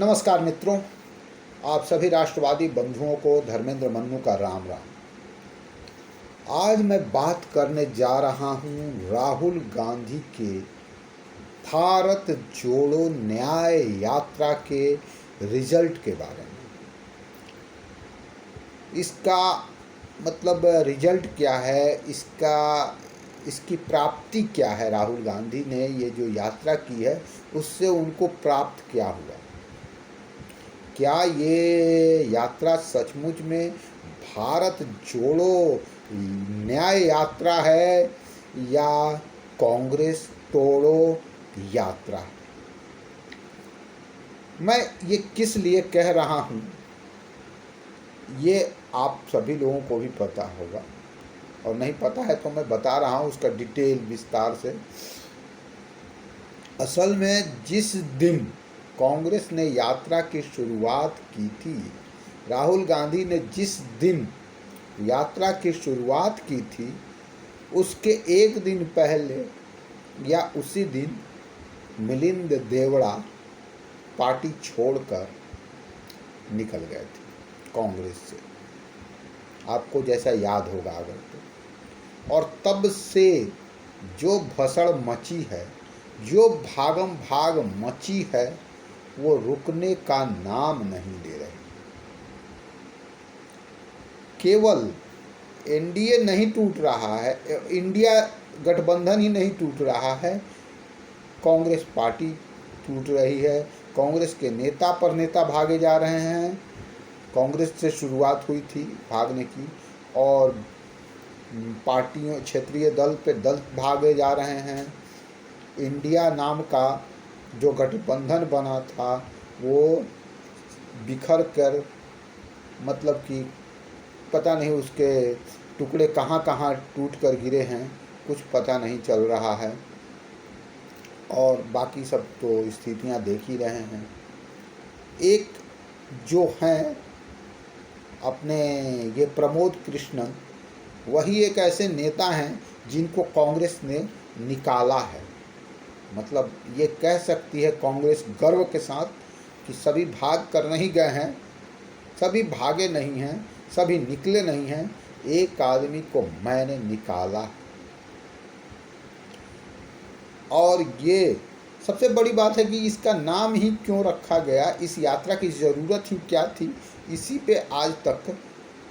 नमस्कार मित्रों, आप सभी राष्ट्रवादी बंधुओं को धर्मेंद्र मन्नू का राम राम। आज मैं बात करने जा रहा हूँ राहुल गांधी के भारत जोड़ो न्याय यात्रा के रिजल्ट के बारे में। इसका मतलब रिजल्ट क्या है, इसकी प्राप्ति क्या है। राहुल गांधी ने ये जो यात्रा की है उससे उनको प्राप्त क्या हुआ। क्या ये यात्रा सचमुच में भारत जोड़ो न्याय यात्रा है या कांग्रेस तोड़ो यात्रा। मैं ये किस लिए कह रहा हूँ ये आप सभी लोगों को भी पता होगा, और नहीं पता है तो मैं बता रहा हूँ उसका डिटेल विस्तार से। असल में जिस दिन कांग्रेस ने यात्रा की शुरुआत की थी, राहुल गांधी ने जिस दिन यात्रा की शुरुआत की थी उसके एक दिन पहले या उसी दिन मिलिंद देवड़ा पार्टी छोड़कर निकल गए थे कांग्रेस से, आपको जैसा याद होगा अगर तो। और तब से जो भसड़ मची है, जो भागम भाग मची है, वो रुकने का नाम नहीं ले रही। केवल एनडीए नहीं टूट रहा है, इंडिया गठबंधन ही नहीं टूट रहा है, कांग्रेस पार्टी टूट रही है। कांग्रेस के नेता पर नेता भागे जा रहे हैं। कांग्रेस से शुरुआत हुई थी भागने की, और पार्टियों क्षेत्रीय दल पे दल भागे जा रहे हैं। इंडिया नाम का जो गठबंधन बना था वो बिखर कर, मतलब कि पता नहीं उसके टुकड़े कहाँ कहाँ टूट कर गिरे हैं, कुछ पता नहीं चल रहा है। और बाकी सब तो स्थितियाँ देख ही रहे हैं। एक जो हैं अपने ये प्रमोद कृष्णन, वही एक ऐसे नेता हैं जिनको कांग्रेस ने निकाला है। मतलब ये कह सकती है कांग्रेस गर्व के साथ कि सभी भाग कर नहीं गए हैं, सभी भागे नहीं हैं, सभी निकले नहीं हैं, एक आदमी को मैंने निकाला। और ये सबसे बड़ी बात है कि इसका नाम ही क्यों रखा गया, इस यात्रा की ज़रूरत ही क्या थी, इसी पे आज तक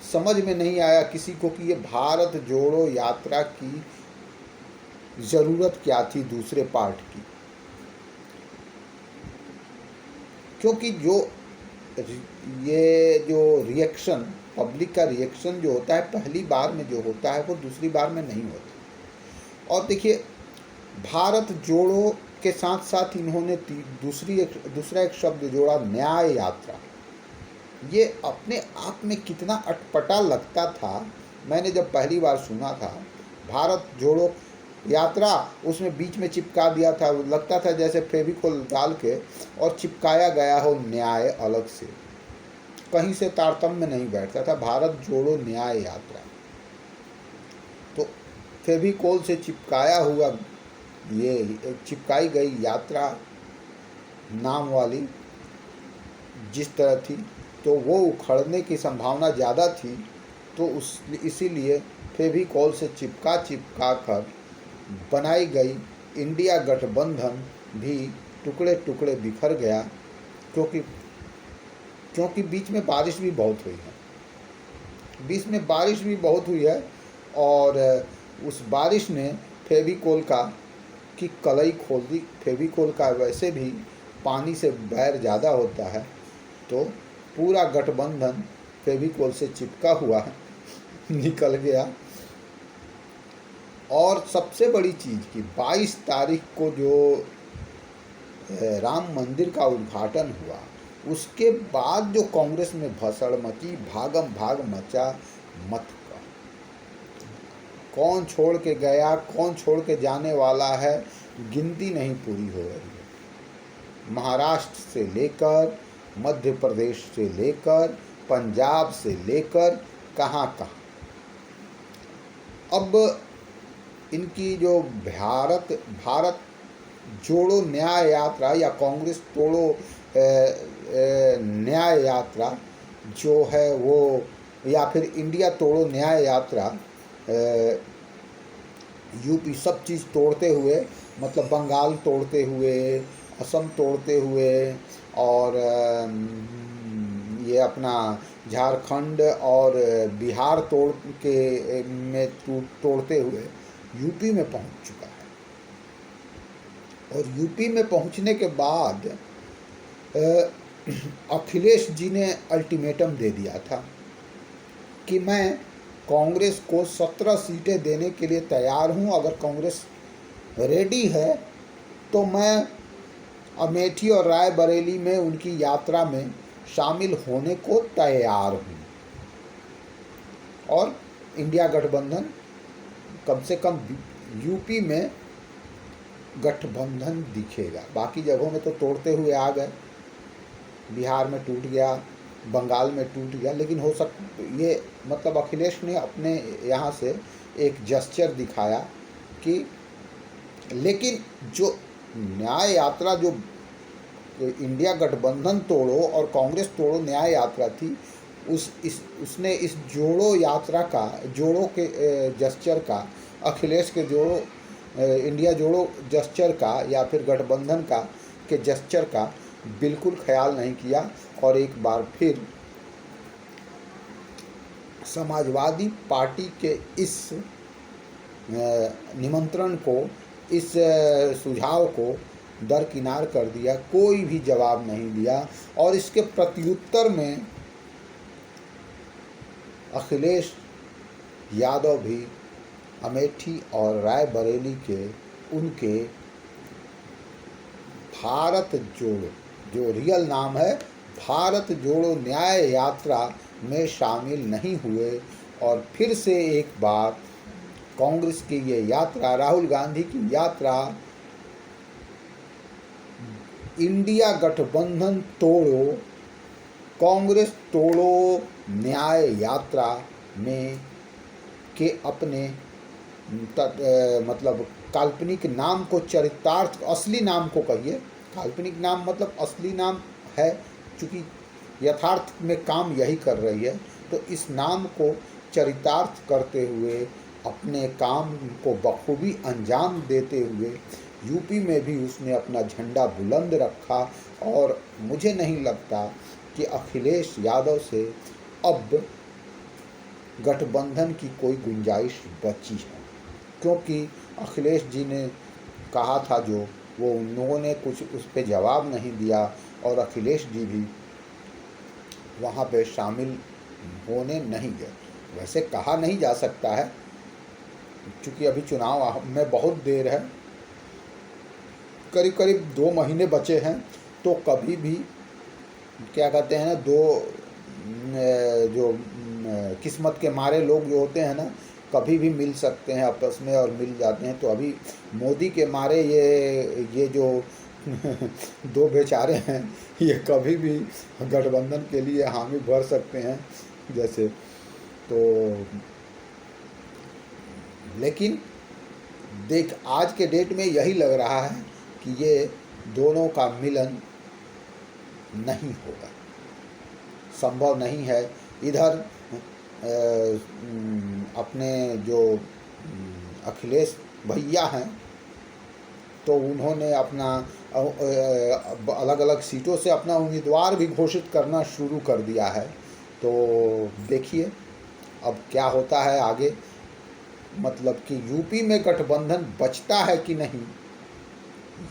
समझ में नहीं आया किसी को कि ये भारत जोड़ो यात्रा की ज़रूरत क्या थी दूसरे पार्ट की। क्योंकि ये जो रिएक्शन, पब्लिक का रिएक्शन जो होता है पहली बार में जो होता है वो दूसरी बार में नहीं होता। और देखिए, भारत जोड़ो के साथ साथ इन्होंने दूसरा एक शब्द जोड़ा, न्याय यात्रा। ये अपने आप में कितना अटपटा लगता था। मैंने जब पहली बार सुना था भारत जोड़ो यात्रा, उसमें बीच में चिपका दिया था, लगता था जैसे फेविकोल डाल के और चिपकाया गया हो न्याय अलग से, कहीं से तारतम्य नहीं बैठता था। भारत जोड़ो न्याय यात्रा, तो फेविकोल से चिपकाया हुआ ये चिपकाई गई यात्रा नाम वाली जिस तरह थी, तो वो उखड़ने की संभावना ज़्यादा थी। तो इसीलिए फेविकोल से चिपका कर बनाई गई इंडिया गठबंधन भी टुकड़े टुकड़े बिखर गया, क्योंकि बीच में बारिश भी बहुत हुई है, और उस बारिश ने फेविकोल की कलई खोल दी। फेविकोल का वैसे भी पानी से बैर ज़्यादा होता है, तो पूरा गठबंधन फेविकोल से चिपका हुआ निकल गया। और सबसे बड़ी चीज़ कि 22 तारीख को जो राम मंदिर का उद्घाटन हुआ, उसके बाद जो कांग्रेस में भसड़ मची, भागम भाग मचा, मत का कौन छोड़ के गया, कौन छोड़ के जाने वाला है, गिनती नहीं पूरी हो रही है। महाराष्ट्र से लेकर, मध्य प्रदेश से लेकर, पंजाब से लेकर कहाँ कहाँ। अब इनकी जो भारत जोड़ो न्याय यात्रा या कांग्रेस तोड़ो न्याय यात्रा जो है वो, या फिर इंडिया तोड़ो न्याय यात्रा, यूपी सब चीज़ तोड़ते हुए, मतलब बंगाल तोड़ते हुए, असम तोड़ते हुए, और ये अपना झारखंड और बिहार तोड़ के में तोड़ते हुए यूपी में पहुंच चुका है। और यूपी में पहुंचने के बाद अखिलेश जी ने अल्टीमेटम दे दिया था कि मैं कांग्रेस को 17 सीटें देने के लिए तैयार हूं, अगर कांग्रेस रेडी है तो मैं अमेठी और रायबरेली में उनकी यात्रा में शामिल होने को तैयार हूं, और इंडिया गठबंधन कम से कम यूपी में गठबंधन दिखेगा। बाकी जगहों में तो तोड़ते हुए आ गए, बिहार में टूट गया, बंगाल में टूट गया, लेकिन हो ये मतलब अखिलेश ने अपने यहाँ से एक जेस्चर दिखाया कि, लेकिन जो न्याय यात्रा जो इंडिया गठबंधन तोड़ो और कांग्रेस तोड़ो न्याय यात्रा थी, उसने इस जोड़ो यात्रा का, जोड़ो के जेस्चर का, अखिलेश के जोड़ो इंडिया जोड़ो जेस्चर का या फिर गठबंधन का के जेस्चर का बिल्कुल ख्याल नहीं किया, और एक बार फिर समाजवादी पार्टी के इस निमंत्रण को, इस सुझाव को दरकिनार कर दिया, कोई भी जवाब नहीं दिया। और इसके प्रत्युत्तर में अखिलेश यादव भी अमेठी और रायबरेली के उनके भारत जोड़ो, जो रियल नाम है भारत जोड़ो न्याय यात्रा में शामिल नहीं हुए, और फिर से एक बार कांग्रेस की ये यात्रा, राहुल गांधी की यात्रा, इंडिया गठबंधन तोड़ो कांग्रेस तोड़ो न्याय यात्रा में के अपने मतलब काल्पनिक नाम को चरितार्थ, असली नाम को कहिए, काल्पनिक नाम मतलब असली नाम है, चूँकि यथार्थ में काम यही कर रही है, तो इस नाम को चरितार्थ करते हुए अपने काम को बखूबी अंजाम देते हुए यूपी में भी उसने अपना झंडा बुलंद रखा। और मुझे नहीं लगता कि अखिलेश यादव से अब गठबंधन की कोई गुंजाइश बची है, क्योंकि अखिलेश जी ने कहा था जो, वो उन लोगों ने कुछ उस पर जवाब नहीं दिया, और अखिलेश जी भी वहाँ पे शामिल होने नहीं गए। वैसे कहा नहीं जा सकता है, क्योंकि अभी चुनाव में बहुत देर है, करीब करीब 2 महीने बचे हैं, तो कभी भी क्या कहते हैं ना, जो किस्मत के मारे लोग जो होते हैं ना, कभी भी मिल सकते हैं आपस में और मिल जाते हैं। तो अभी मोदी के मारे ये जो 2 बेचारे हैं, ये कभी भी गठबंधन के लिए हामी भर सकते हैं जैसे, तो लेकिन देख आज के डेट में यही लग रहा है कि ये दोनों का मिलन नहीं होगा, संभव नहीं है। इधर अपने जो अखिलेश भैया हैं, तो उन्होंने अपना अलग अलग सीटों से अपना उम्मीदवार भी घोषित करना शुरू कर दिया है। तो देखिए अब क्या होता है आगे, मतलब कि यूपी में गठबंधन बचता है कि नहीं,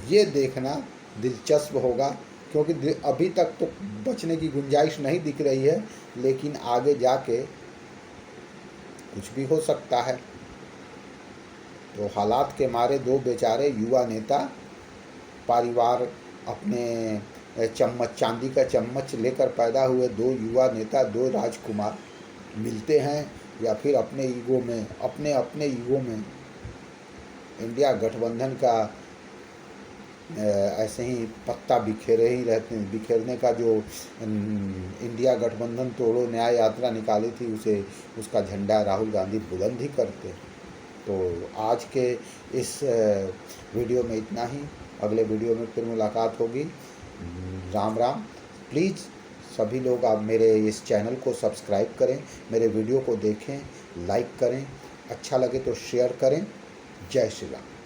ये देखना दिलचस्प होगा, क्योंकि अभी तक तो बचने की गुंजाइश नहीं दिख रही है, लेकिन आगे जाके कुछ भी हो सकता है। तो हालात के मारे 2 बेचारे युवा नेता, परिवार अपने चम्मच, चांदी का चम्मच लेकर पैदा हुए 2 युवा नेता, 2 राजकुमार मिलते हैं, या फिर अपने ईगो में, अपने ईगो में इंडिया गठबंधन का ऐसे ही पत्ता बिखेरे ही रहते हैं। बिखेरने का जो इंडिया गठबंधन तोड़ो न्याय यात्रा निकाली थी, उसका झंडा राहुल गांधी बुलंद ही करते। तो आज के इस वीडियो में इतना ही, अगले वीडियो में फिर मुलाकात होगी। राम राम। प्लीज़ सभी लोग आप मेरे इस चैनल को सब्सक्राइब करें, मेरे वीडियो को देखें, लाइक करें, अच्छा लगे तो शेयर करें। जय श्री राम।